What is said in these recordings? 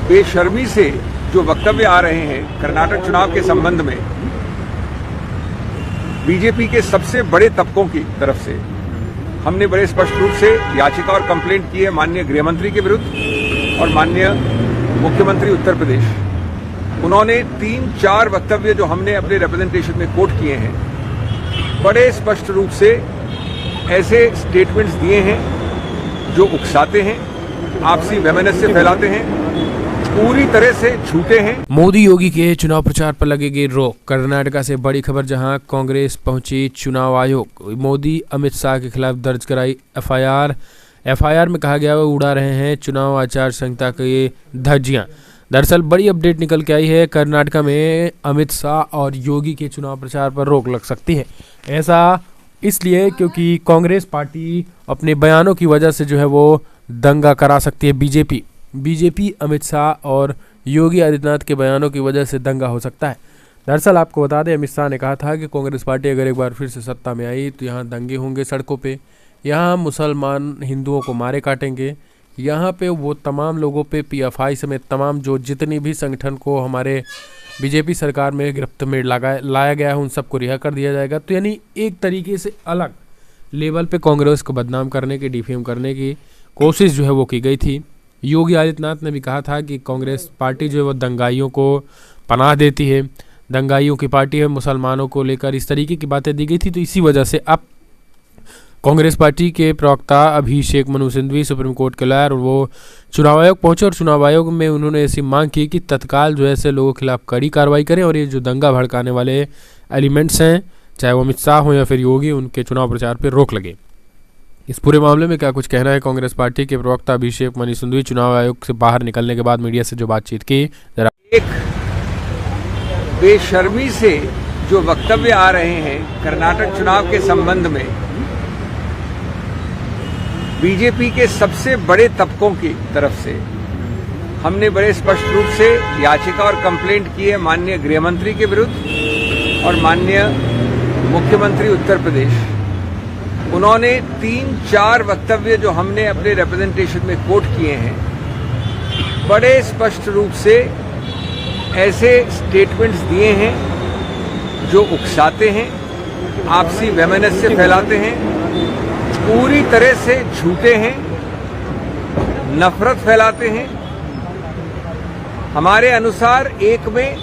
बेशर्मी से जो वक्तव्य आ रहे हैं कर्नाटक चुनाव के संबंध में बीजेपी के सबसे बड़े तबकों की तरफ से हमने बड़े स्पष्ट रूप से याचिका और कंप्लेंट की है माननीय गृह मंत्री के विरुद्ध और माननीय मुख्यमंत्री उत्तर प्रदेश। उन्होंने 3-4 वक्तव्य जो हमने अपने रिप्रेजेंटेशन में कोट किए हैं बड़े स्पष्ट रूप से ऐसे स्टेटमेंट्स दिए हैं जो उकसाते हैं, आपसी वैमनस्य फैलाते हैं, पूरी तरह से झूठे हैं। मोदी योगी के चुनाव प्रचार पर लगेगी रोक। कर्नाटका से बड़ी खबर, जहां कांग्रेस पहुंची चुनाव आयोग। मोदी अमित शाह के खिलाफ दर्ज कराई एफआईआर में कहा गया वो उड़ा रहे हैं चुनाव आचार संहिता के धज्जियां। दरअसल बड़ी अपडेट निकल के आई है, कर्नाटका में अमित शाह और योगी के चुनाव प्रचार पर रोक लग सकती है। ऐसा इसलिए क्योंकि कांग्रेस पार्टी अपने बयानों की वजह से जो है वो दंगा करा सकती है। बीजेपी अमित शाह और योगी आदित्यनाथ के बयानों की वजह से दंगा हो सकता है। दरअसल आपको बता दें, अमित शाह ने कहा था कि कांग्रेस पार्टी अगर एक बार फिर से सत्ता में आई तो यहाँ दंगे होंगे सड़कों पे, यहाँ मुसलमान हिंदुओं को मारे काटेंगे, यहाँ पे वो तमाम लोगों पे पीएफआई समेत तमाम जो जितनी भी संगठन को हमारे बीजेपी सरकार में गिरफ्त में लाया गया है उन सबको रिहा कर दिया जाएगा। तो यानी एक तरीके से अलग लेवल पे कांग्रेस को बदनाम करने की, डिफेम करने की कोशिश जो है वो की गई थी। योगी आदित्यनाथ ने भी कहा था कि कांग्रेस पार्टी जो है वो दंगाइयों को पनाह देती है, दंगाइयों की पार्टी है, मुसलमानों को लेकर इस तरीके की बातें दी गई थी। तो इसी वजह से अब कांग्रेस पार्टी के प्रवक्ता अभिषेक मनु सिंघवी सुप्रीम कोर्ट के लॉयर और वो चुनाव आयोग पहुंचे और चुनाव आयोग में उन्होंने ऐसी मांग की कि तत्काल जो है ऐसे लोगों के खिलाफ कड़ी कार्रवाई करें और ये जो दंगा भड़काने वाले एलिमेंट्स हैं, चाहे वो अमित शाह हो या फिर योगी, उनके चुनाव प्रचार पर रोक लगे। इस पूरे मामले में क्या कुछ कहना है कांग्रेस पार्टी के प्रवक्ता अभिषेक मनु सिंघवी चुनाव आयोग से बाहर निकलने के बाद मीडिया से जो बातचीत की, जरा। एक बेशर्मी से जो वक्तव्य आ रहे हैं कर्नाटक चुनाव के संबंध में बीजेपी के सबसे बड़े तबकों की तरफ से हमने बड़े स्पष्ट रूप से याचिका और कंप्लेंट की है माननीय गृह मंत्री के विरुद्ध और माननीय मुख्यमंत्री उत्तर प्रदेश। उन्होंने 3-4 वक्तव्य जो हमने अपने रिप्रेजेंटेशन में कोट किए हैं बड़े स्पष्ट रूप से ऐसे स्टेटमेंट्स दिए हैं जो उकसाते हैं, आपसी वैमनस्य फैलाते हैं, पूरी तरह से झूठे हैं, नफरत फैलाते हैं। हमारे अनुसार एक में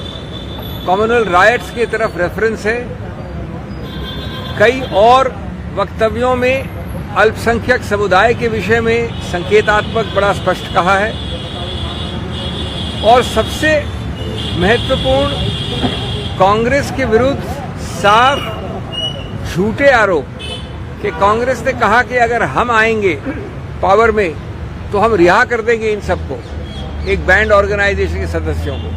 कॉमनवेल्थ राइट्स की तरफ रेफरेंस है, कई और वक्तव्यों में अल्पसंख्यक समुदाय के विषय में संकेतात्मक बड़ा स्पष्ट कहा है और सबसे महत्वपूर्ण कांग्रेस के विरुद्ध साफ झूठे आरोप कि कांग्रेस ने कहा कि अगर हम आएंगे पावर में तो हम रिहा कर देंगे इन सबको, एक बैंड ऑर्गेनाइजेशन के सदस्यों को।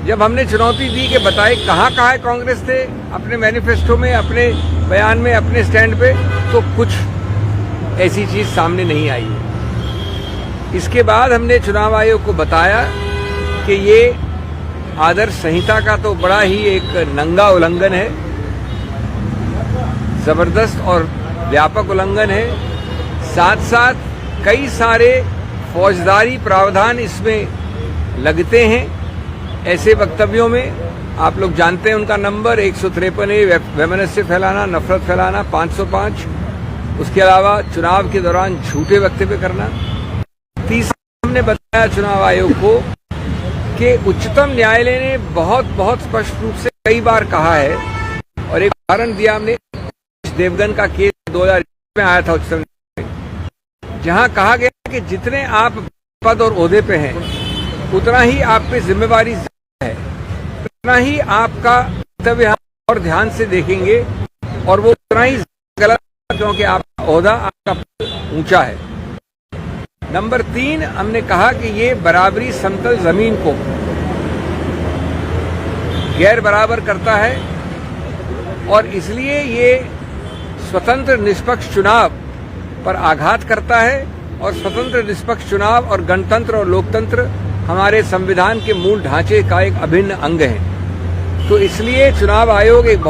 जब हमने चुनौती दी कि बताए कहाँ है कांग्रेस ने अपने मैनिफेस्टो में, अपने बयान में, अपने स्टैंड पे, तो कुछ ऐसी चीज सामने नहीं आई है। इसके बाद हमने चुनाव आयोग को बताया कि ये आदर्श संहिता का तो बड़ा ही एक नंगा उल्लंघन है, जबरदस्त और व्यापक उल्लंघन है। साथ साथ कई सारे फौजदारी प्रावधान इसमें लगते हैं ऐसे वक्तव्यों में। आप लोग जानते हैं उनका नंबर 153 है, वैमनस्य फैलाना, नफरत फैलाना, 505। उसके अलावा चुनाव के दौरान झूठे वक्तव्य करना। तीसरा, हमने बताया चुनाव आयोग को कि उच्चतम न्यायालय ने बहुत स्पष्ट रूप से कई बार कहा है और एक उदाहरण दिया हमने, देवगन का केस 2000 में आया था उच्चतम न्यायालय, जहां कहा गया कि जितने आप पद और ओहदे पे हैं उतना ही आप पे जिम्मेवारी है, उतना ही आपका कर्तव्य और ध्यान से देखेंगे और वो उतना ही गलत क्योंकि आपका ओहदा, आपका पद ऊंचा है। नंबर 3, हमने कहा कि ये बराबरी समतल जमीन को गैर बराबर करता है और इसलिए ये स्वतंत्र निष्पक्ष चुनाव पर आघात करता है और स्वतंत्र निष्पक्ष चुनाव और गणतंत्र और लोकतंत्र हमारे संविधान के मूल ढांचे का एक अभिन्न अंग है। तो इसलिए चुनाव आयोग एक